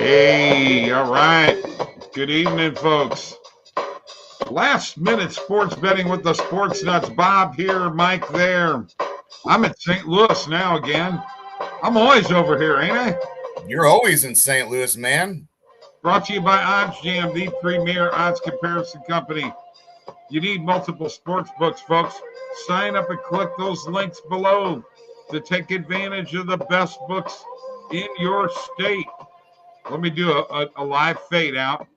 Hey, all right. Good evening, folks. Last minute sports betting with the Sports Nuts. Bob here, Mike there. I'm at St. Louis now again. I'm always over here, ain't I? You're always in St. Louis, man. Brought to you by OddsJam, the premier odds comparison company. You need multiple sports books, folks. Sign up and click those links below to take advantage of the best books in your state. Let me do a live fade out.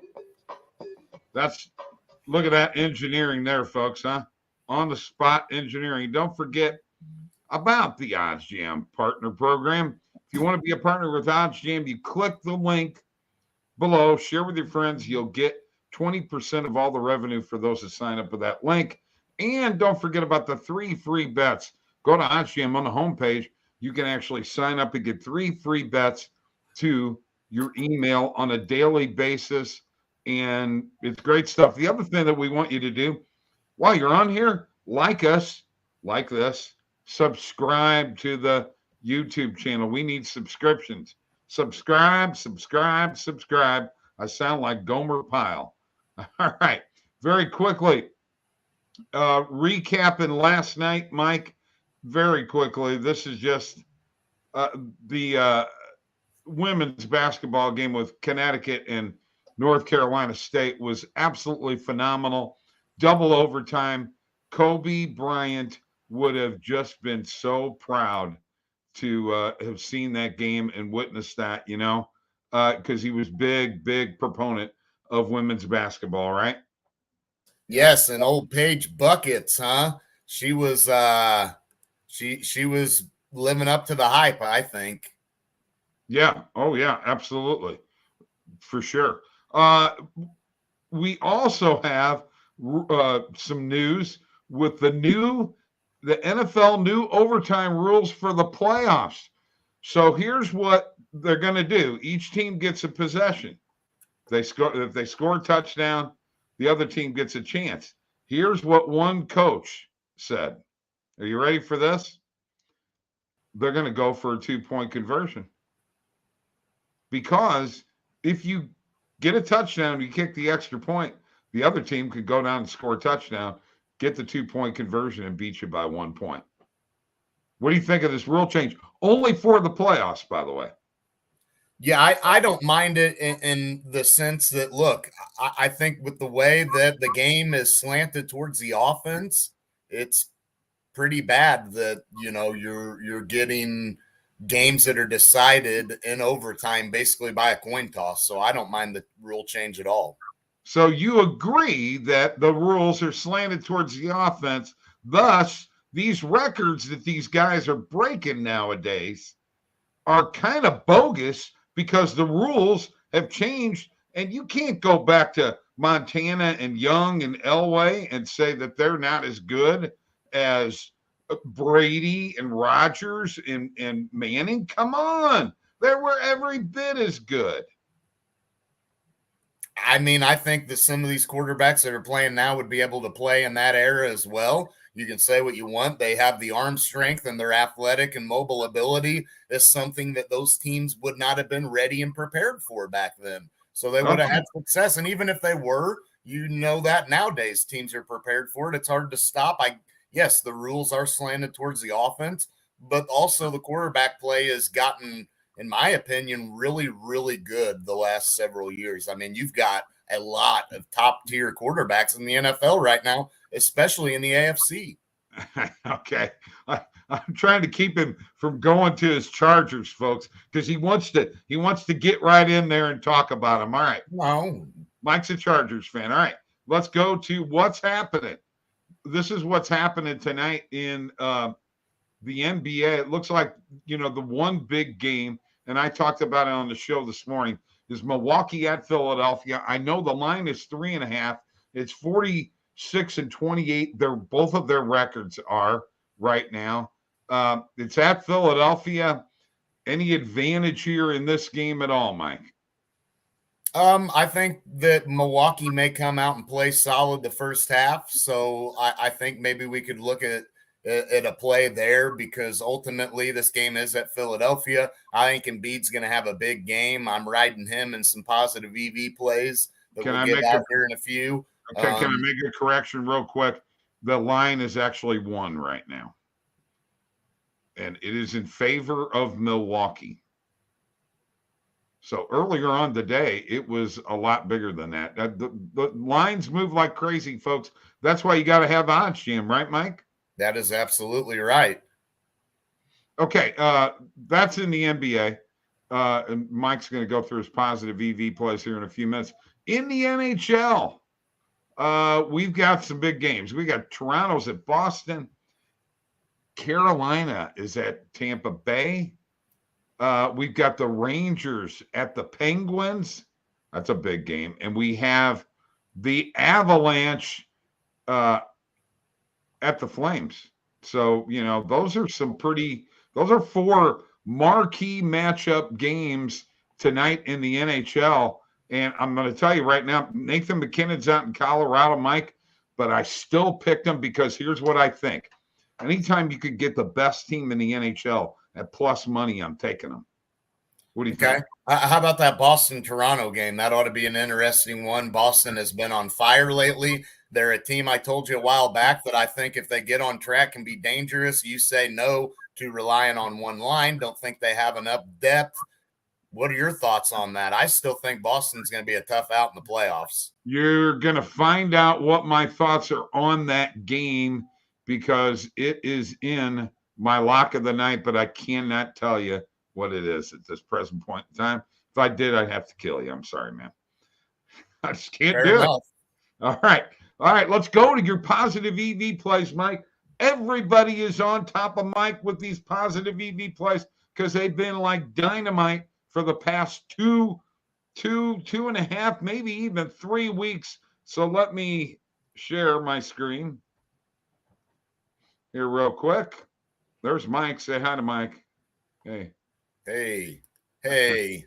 Look at that engineering there, folks, huh? On the spot engineering. Don't forget about the OddsJam partner program. If you want to be a partner with OddsJam, you click the link below, share with your friends. You'll get 20% of all the revenue for those that sign up with that link. And don't forget about the 3 free bets. Go to OddsJam on the homepage. You can actually sign up and get 3 free bets to your email on a daily basis. And it's great stuff. The other thing that we want you to do while you're on here, like us, like this, subscribe to the YouTube channel. We need subscriptions. Subscribe. I sound like Gomer Pyle. All right. Very quickly, recapping last night, Mike, very quickly. This is just the women's basketball game with Connecticut and North Carolina State was absolutely phenomenal. Double overtime. Kobe Bryant would have just been so proud to have seen that game and witnessed that, because he was big proponent of women's basketball, right? Yes, and old Paige Buckets, huh? She was she was living up to the hype, I think. Yeah. Oh, yeah, absolutely. For sure. We also have some news with the NFL new overtime rules for the playoffs. So here's what they're going to do. Each team gets a possession. If they score a touchdown, the other team gets a chance. Here's what one coach said. Are you ready for this? They're going to go for a 2-point conversion. Because if you get a touchdown, you kick the extra point, the other team could go down and score a touchdown, get the 2-point conversion, and beat you by 1 point. What do you think of this rule change? Only for the playoffs, by the way. Yeah, I don't mind it in the sense that, look, I think with the way that the game is slanted towards the offense, it's pretty bad that, you're getting games that are decided in overtime basically by a coin toss. So I don't mind the rule change at all. So you agree that the rules are slanted towards the offense. Thus, these records that these guys are breaking nowadays are kind of bogus because the rules have changed, and you can't go back to Montana and Young and Elway and say that they're not as good as Brady and Rodgers and Manning. Come on. They were every bit as good. I mean, I think that some of these quarterbacks that are playing now would be able to play in that era as well. You can say what you want. They have the arm strength, and their athletic and mobile ability is something that those teams would not have been ready and prepared for back then. So they would have had success. And even if they were, that nowadays teams are prepared for it. It's hard to stop. Yes, the rules are slanted towards the offense, but also the quarterback play has gotten, in my opinion, really, really good the last several years. I mean, you've got a lot of top-tier quarterbacks in the NFL right now, especially in the AFC. Okay. I'm trying to keep him from going to his Chargers, folks, because he wants to get right in there and talk about them. All right. No. Mike's a Chargers fan. All right. Let's go to what's happening. This is what's happening tonight in the NBA. It looks like, the one big game, and I talked about it on the show this morning, is Milwaukee at Philadelphia. I know the line is 3.5. It's 46-28. Both of their records are right now. It's at Philadelphia. Any advantage here in this game at all, Mike? I think that Milwaukee may come out and play solid the first half. So I think maybe we could look at at a play there because ultimately this game is at Philadelphia. I think Embiid's going to have a big game. I'm riding him in some positive EV plays that we'll get out here in a few. Okay, can I make a correction real quick? The line is actually 1 right now, and it is in favor of Milwaukee. So earlier on today, it was a lot bigger than that. The lines move like crazy, folks. That's why you got to have OddsJam, right, Mike? That is absolutely right. Okay, that's in the NBA. And Mike's going to go through his positive EV plays here in a few minutes. In the NHL, we've got some big games. We got Toronto's at Boston. Carolina is at Tampa Bay. We've got the Rangers at the Penguins. That's a big game. And we have the Avalanche at the Flames. So, those are 4 marquee matchup games tonight in the NHL. And I'm going to tell you right now, Nathan McKinnon's out in Colorado, Mike, but I still picked him because here's what I think. Anytime you could get the best team in the NHL at plus money, I'm taking them. What do you think? How about that Boston-Toronto game? That ought to be an interesting one. Boston has been on fire lately. They're a team I told you a while back that I think if they get on track can be dangerous. You say no to relying on one line. Don't think they have enough depth. What are your thoughts on that? I still think Boston's going to be a tough out in the playoffs. You're going to find out what my thoughts are on that game because it is in my lock of the night, but I cannot tell you what it is at this present point in time. If I did, I'd have to kill you. I'm sorry, man. I just can't do it. All right. Let's go to your positive EV plays, Mike. Everybody is on top of Mike with these positive EV plays because they've been like dynamite for the past two and a half, maybe even 3 weeks. So let me share my screen here real quick. There's Mike. Say hi to Mike. Hey. All right.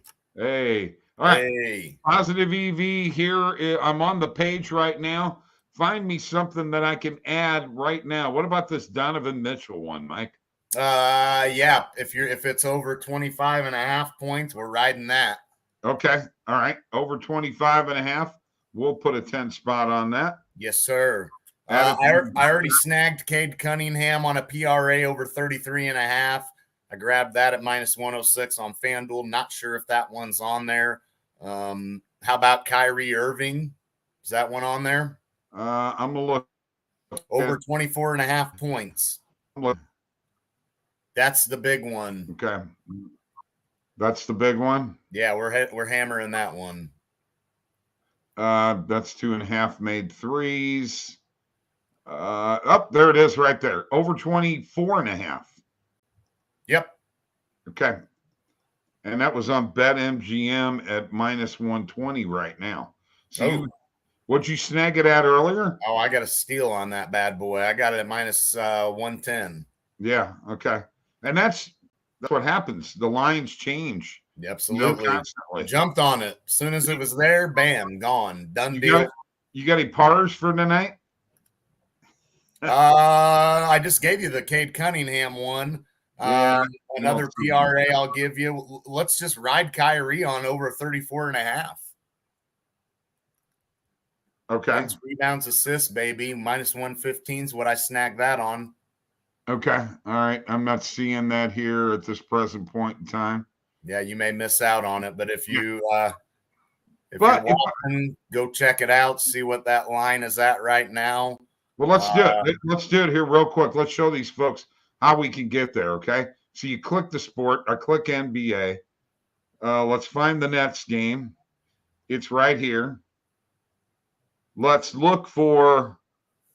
Hey. Positive EV here. I'm on the page right now. Find me something that I can add right now. What about this Donovan Mitchell one, Mike? Yeah. If it's over 25.5 points, we're riding that. Okay. All right. Over 25.5. We'll put a 10 spot on that. Yes, sir. I already snagged Cade Cunningham on a PRA over 33.5. I grabbed that at minus 106 on FanDuel. Not sure if that one's on there. How about Kyrie Irving? Is that one on there? I'm going to look. Over 24.5 points. That's the big one. Okay. That's the big one? Yeah, we're hammering that one. That's 2.5 made threes. There it is right there. Over 24.5. Yep. Okay. And that was on BetMGM at minus 120 right now. So what'd you snag it at earlier? Oh, I got a steal on that bad boy. I got it at minus 110. Yeah. Okay. And that's what happens. The lines change. Absolutely. I jumped on it. As soon as it was there, bam, gone. Done deal. You got any pars for tonight? I just gave you the Cade Cunningham one. Another PRA I'll give you. Let's just ride Kyrie on over 34.5. Okay. Points, rebounds, assists, baby. Minus 115 is what I snagged that on. Okay. All right. I'm not seeing that here at this present point in time. Yeah, you may miss out on it, but if you're watching, go check it out. See what that line is at right now. Well, let's do it. Let's do it here real quick. Let's show these folks how we can get there, okay? So you click the sport. I click NBA. Let's find the Nets game. It's right here. Let's look for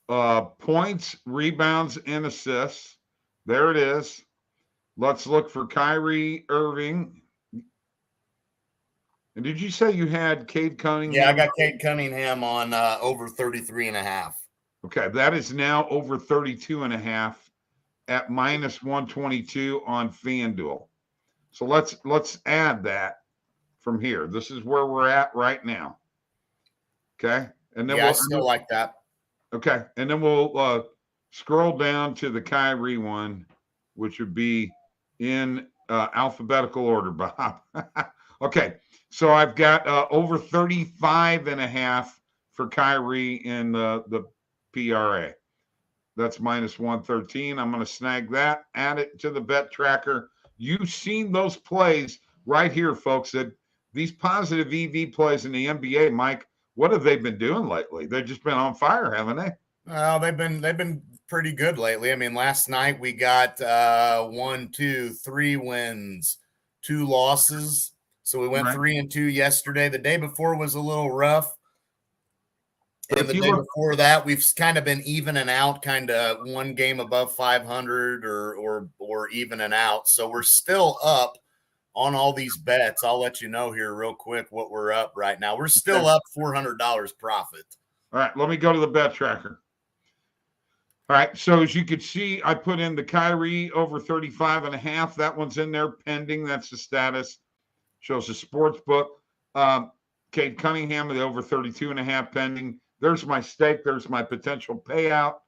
points, rebounds, and assists. There it is. Let's look for Kyrie Irving. And did you say you had Cade Cunningham? Yeah, I got Cade Cunningham on over 33.5. Okay, that is now over 32.5 at minus 122 on FanDuel. So let's add that from here. This is where we're at right now. Okay, and then I still like that. Okay, and then we'll scroll down to the Kyrie one, which would be in alphabetical order, Bob. Okay, so I've got over 35.5 for Kyrie in the PRA. That's minus 113. I'm going to snag that, add it to the BetTracker. You've seen those plays right here, folks. That these positive EV plays in the NBA, Mike. What have they been doing lately? They've just been on fire, haven't they? Well, they've been pretty good lately. I mean, last night we got 1, 2, 3 wins, 2 losses. So we went 3-2 yesterday. The day before was a little rough. And the day before that, we've kind of been evening out, kind of one game above 500 or evening out. So we're still up on all these bets. I'll let you know here real quick what we're up right now. We're still up $400 profit. All right, let me go to the BetTracker. All right, so as you can see, I put in the Kyrie over 35.5. That one's in there pending. That's the status. Shows the sports book. Cade Cunningham with over 32.5 pending. There's my stake. There's my potential payout.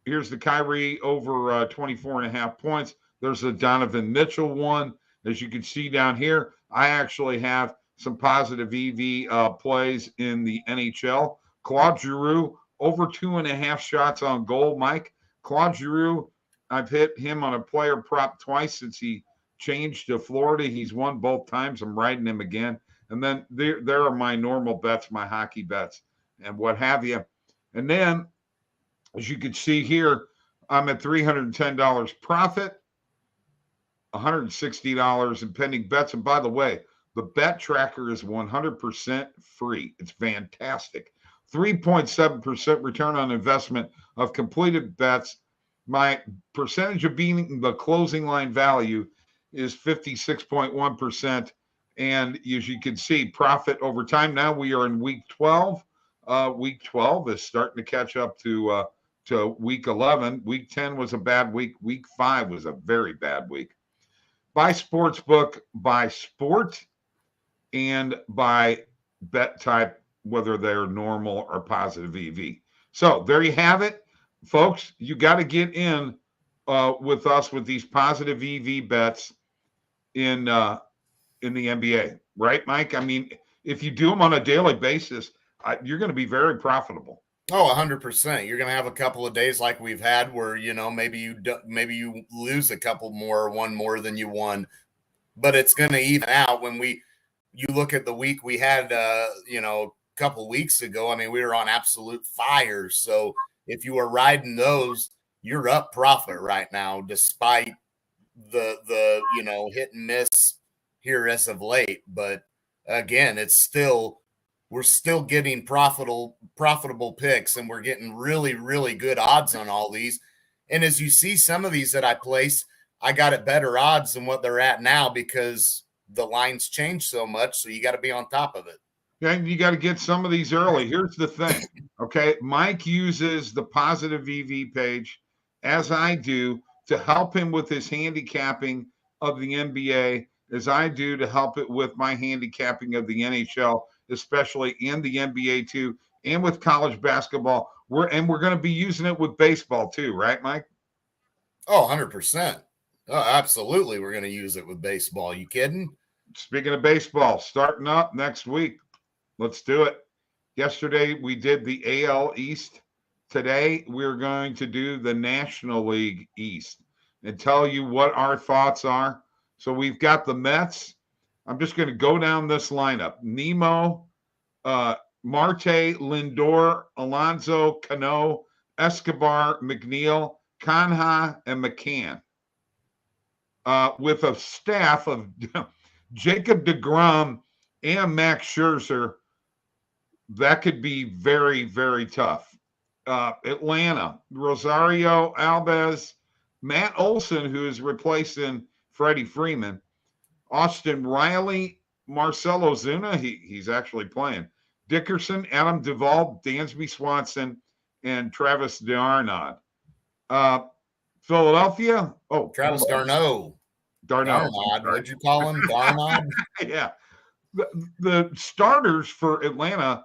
Here's the Kyrie over 24.5 points. There's the Donovan Mitchell one. As you can see down here, I actually have some positive EV plays in the NHL. Claude Giroux over 2.5 shots on goal, Mike. Claude Giroux, I've hit him on a player prop twice since he changed to Florida. He's won both times. I'm riding him again. And then there are my normal bets, my hockey bets, and what have you. And then, as you can see here, I'm at $310 profit, $160 in pending bets. And by the way, the BetTracker is 100% free. It's fantastic. 3.7% return on investment of completed bets. My percentage of beating the closing line value is 56.1%. And as you can see, profit over time. Now we are in week 12. Week 12 is starting to catch up to week 11. Week 10 was a bad week. Week 5 was a very bad week. By sportsbook, by sport, and by bet type, whether they're normal or positive EV. So there you have it, folks. You got to get in with us with these positive EV bets in the NBA, right, Mike? I mean, if you do them on a daily basis, you're going to be very profitable. Oh, 100%. You're going to have a couple of days like we've had where, maybe you lose a couple more, one more than you won, but it's going to even out when you look at the week we had, a couple weeks ago. I mean, we were on absolute fire. So if you were riding those, you're up profit right now, despite the hit and miss here as of late. But again, we're still getting profitable picks, and we're getting really, really good odds on all these. And as you see, some of these that I place, I got at better odds than what they're at now because the lines change so much. So you got to be on top of it. Yeah, you got to get some of these early. Here's the thing. Okay. Mike uses the positive EV page, as I do, to help him with his handicapping of the NBA, as I do to help it with my handicapping of the NHL, especially in the NBA too, and with college basketball. We're going to be using it with baseball too, right, Mike? Oh, 100%. Oh, absolutely. We're going to use it with baseball. You kidding? Speaking of baseball, starting up next week. Let's do it. Yesterday, we did the AL East. Today, we're going to do the National League East and tell you what our thoughts are. So we've got the Mets. I'm just going to go down this lineup. Nemo, Marte, Lindor, Alonso, Cano, Escobar, McNeil, Canha, and McCann. With a staff of Jacob deGrom and Max Scherzer, that could be very, very tough. Atlanta, Rosario Alves, Matt Olson, who is replacing Freddie Freeman, Austin Riley, Marcelo Zuna, he's actually playing, Dickerson, Adam Duvall, Dansby Swanson, and Travis d'Arnaud. Philadelphia, Travis d'Arnaud. What'd you call him? Darnaud? Yeah. The starters for Atlanta,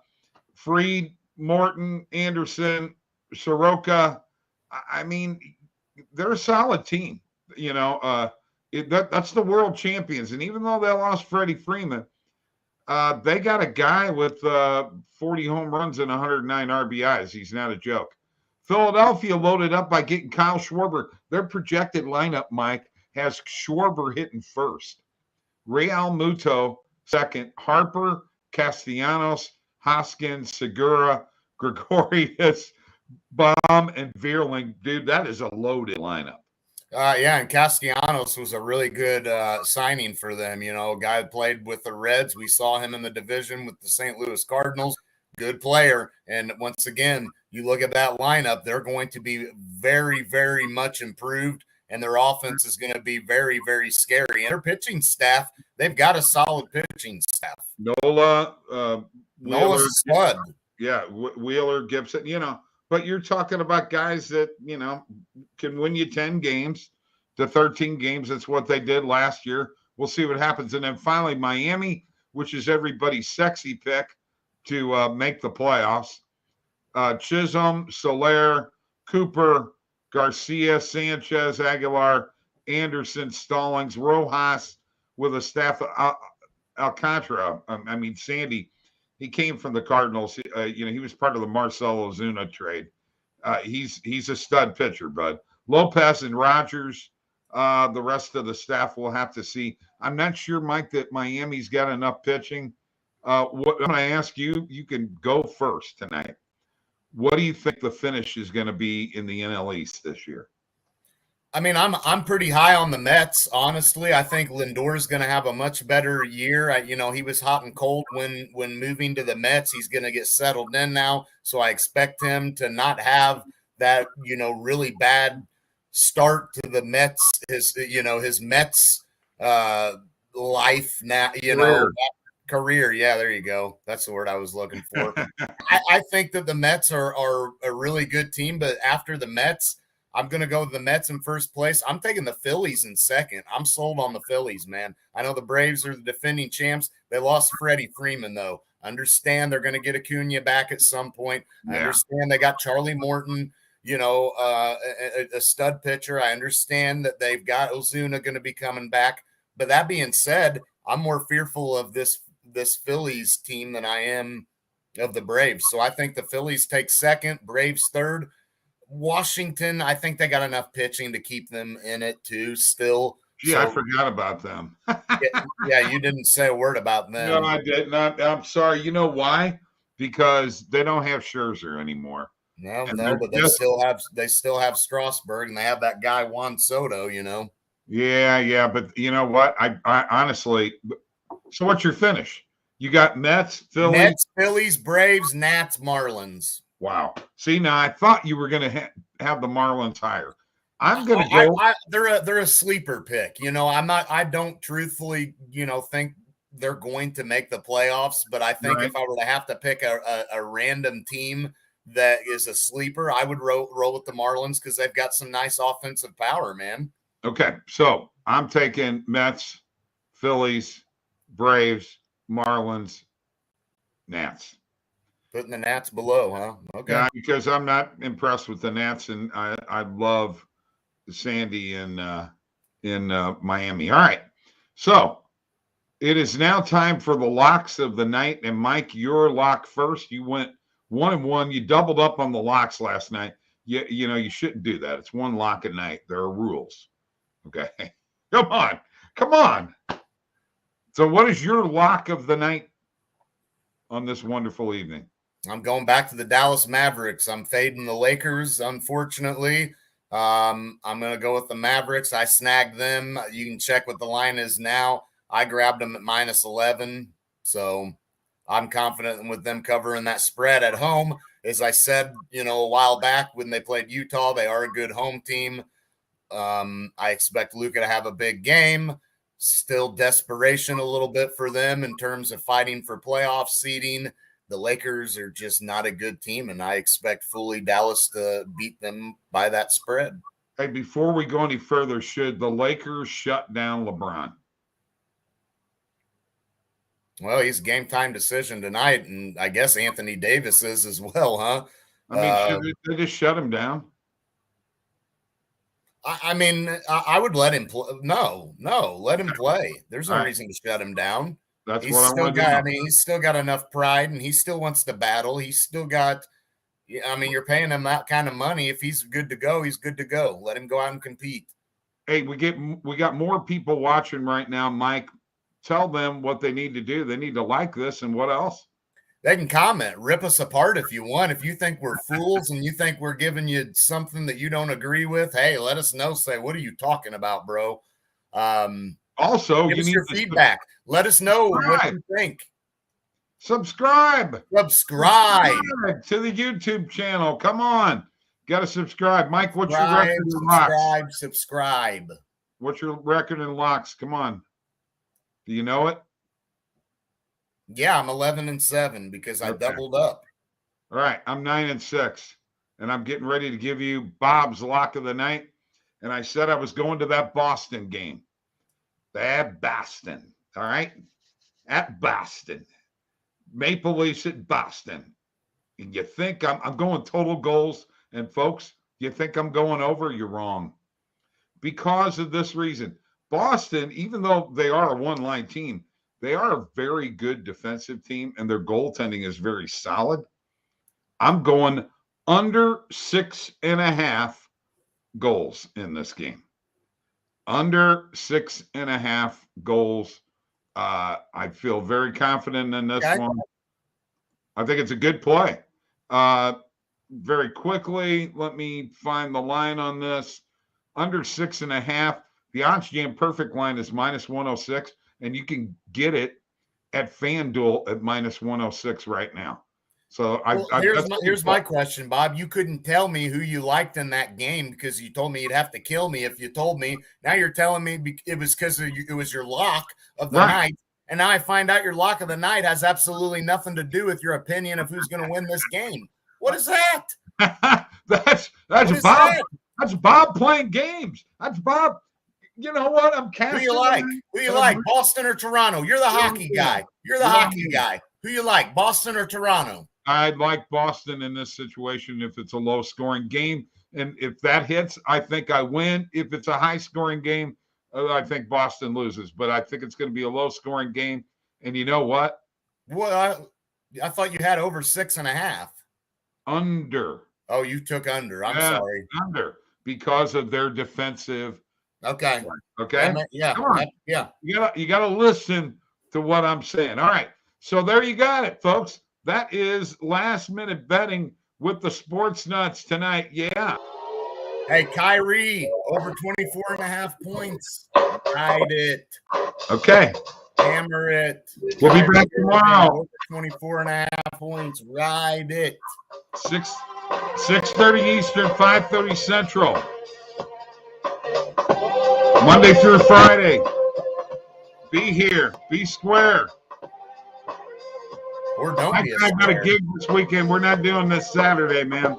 Fried, Morton, Anderson, Soroka. I mean, they're a solid team. That's the world champions. And even though they lost Freddie Freeman, they got a guy with 40 home runs and 109 RBIs. He's not a joke. Philadelphia loaded up by getting Kyle Schwarber. Their projected lineup, Mike, has Schwarber hitting first, Real Muto second, Harper, Castellanos, Hoskins, Segura, Gregorius, Baum, and Veerling. Dude, that is a loaded lineup. Yeah, and Castellanos was a really good signing for them. A guy that played with the Reds. We saw him in the division with the St. Louis Cardinals. Good player. And once again, you look at that lineup, they're going to be very, very much improved, and their offense is going to be very, very scary. And their pitching staff, they've got a solid pitching staff. Nola's a stud. Yeah, Wheeler, Gibson, but you're talking about guys that, can win you 10 games to 13 games. That's what they did last year. We'll see what happens. And then finally, Miami, which is everybody's sexy pick to make the playoffs. Chisholm, Soler, Cooper, Garcia, Sanchez, Aguilar, Anderson, Stallings, Rojas with a staff of Alcantara. Sandy. He came from the Cardinals. He was part of the Marcell Ozuna trade. He's a stud pitcher, bud. Lopez and Rogers. The rest of the staff will have to see. I'm not sure, Mike, that Miami's got enough pitching. When I ask you, you can go first tonight. What do you think the finish is going to be in the NL East this year? I'm pretty high on the Mets, honestly. I think Lindor's going to have a much better year. He was hot and cold when moving to the Mets. He's going to get settled in now, so I expect him to not have that, really bad start to the Mets. His Mets life now, career. Yeah, there you go. That's the word I was looking for. I think that the Mets are a really good team, but after the Mets, I'm going to go with the Mets in first place. I'm taking the Phillies in second. I'm sold on the Phillies, man. I know the Braves are the defending champs. They lost Freddie Freeman, though. Understand they're going to get Acuna back at some point. I understand they got Charlie Morton, a stud pitcher. I understand that they've got Ozuna going to be coming back. But that being said, I'm more fearful of this Phillies team than I am of the Braves. So I think the Phillies take second, Braves third. Washington, I think they got enough pitching to keep them in it too still. I forgot about them. Yeah, you didn't say a word about them. No, I did not. I'm sorry. You know why? Because they don't have Scherzer anymore. No, but they still have Strasburg, and they have that guy Juan Soto, Yeah, but you know what? I honestly, so what's your finish? You got Mets, Phillies, Braves, Nats, Marlins. Wow. See, now I thought you were going to have the Marlins higher. I'm going to go. They're a sleeper pick. I don't truthfully, think they're going to make the playoffs, but I think if I were to have to pick a random team that is a sleeper, I would roll with the Marlins because they've got some nice offensive power, man. Okay. So I'm taking Mets, Phillies, Braves, Marlins, Nats. Putting the Nats below, huh? Okay. Yeah, because I'm not impressed with the Nats, and I love Sandy in Miami. All right. So it is now time for the locks of the night. And Mike, your lock first. You went 1-1. You doubled up on the locks last night. You shouldn't do that. It's one lock a night. There are rules. Okay. Come on. So what is your lock of the night on this wonderful evening? I'm going back to the Dallas Mavericks. I'm fading the Lakers, unfortunately. I'm going to go with the Mavericks. I snagged them. You can check what the line is now. I grabbed them at -11. So I'm confident with them covering that spread at home. As I said, a while back when they played Utah, they are a good home team. I expect Luka to have a big game. Still desperation a little bit for them in terms of fighting for playoff seeding. The Lakers are just not a good team, and I expect fully Dallas to beat them by that spread. Hey, before we go any further, should the Lakers shut down LeBron? Well, he's a game time decision tonight, and I guess Anthony Davis is as well, huh? I mean, should they just shut him down? I mean, I would let him play. No, let him play. There's no All right. reason to shut him down. That's He's what I still want to got. know. I mean, he's still got enough pride, and he still wants to battle. He's still got. I mean, you're paying him that kind of money. If he's good to go, he's good to go. Let him go out and compete. Hey, we got more people watching right now, Mike. Tell them what they need to do. They need to like this, and what else? They can comment, rip us apart if you want. If you think we're fools and you think we're giving you something that you don't agree with, hey, let us know. Say, what are you talking about, bro? Also, give us your feedback. Let us know what you think. Subscribe to the YouTube channel. Come on. Got to subscribe. Mike, what's your record in locks? Subscribe. What's your record in locks? Come on. Do you know it? Yeah, I'm 11-7 because I doubled up. All right, I'm 9-6, and I'm getting ready to give you Bob's lock of the night. And I said I was going to that Boston game. At Boston, all right? At Boston. Maple Leafs at Boston. And you think I'm going total goals, and folks, you think I'm going over? You're wrong. Because of this reason. Boston, even though they are a one-line team, they are a very good defensive team, and their goaltending is very solid. I'm going under 6.5 goals in this game. Under 6.5 goals. I feel very confident in this one. I think it's a good play. Very quickly, let me find the line on this. Under 6.5. The OddsJam perfect line is -106. And you can get it at FanDuel at -106 right now. So here's my question, Bob. You couldn't tell me who you liked in that game because you told me you'd have to kill me if you told me. Now you're telling me it was because it was your lock of the night. And now I find out your lock of the night has absolutely nothing to do with your opinion of who's going to win this game. What is that? That's Bob. That's Bob playing games. That's Bob. You know what? I'm casting. Who you like? Boston or Toronto? You're the hockey guy. Who you like? Boston or Toronto? I'd like Boston in this situation if it's a low-scoring game. And if that hits, I think I win. If it's a high-scoring game, I think Boston loses. But I think it's going to be a low-scoring game. And you know what? Well, I thought you had over 6.5. Under. Oh, you took under. I'm sorry. Under. Because of their defensive. Okay. Yeah. Come on. Yeah. You gotta listen to what I'm saying. All right. So there you got it, folks. That is last minute betting with the Sports Nuts tonight. Yeah. Hey, Kyrie, over 24.5 points. Ride it. Okay. Hammer it. We'll be back tomorrow. Over 24.5 points. Ride it. 6:30 Eastern, 5:30 Central. Monday through Friday. Be here. Be square. Or don't be a I've got a gig this weekend. We're not doing this Saturday, man.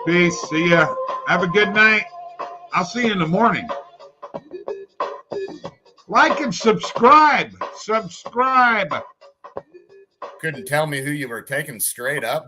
Peace. See ya. Have a good night. I'll see you in the morning. Like and subscribe. Subscribe. Couldn't tell me who you were taking straight up.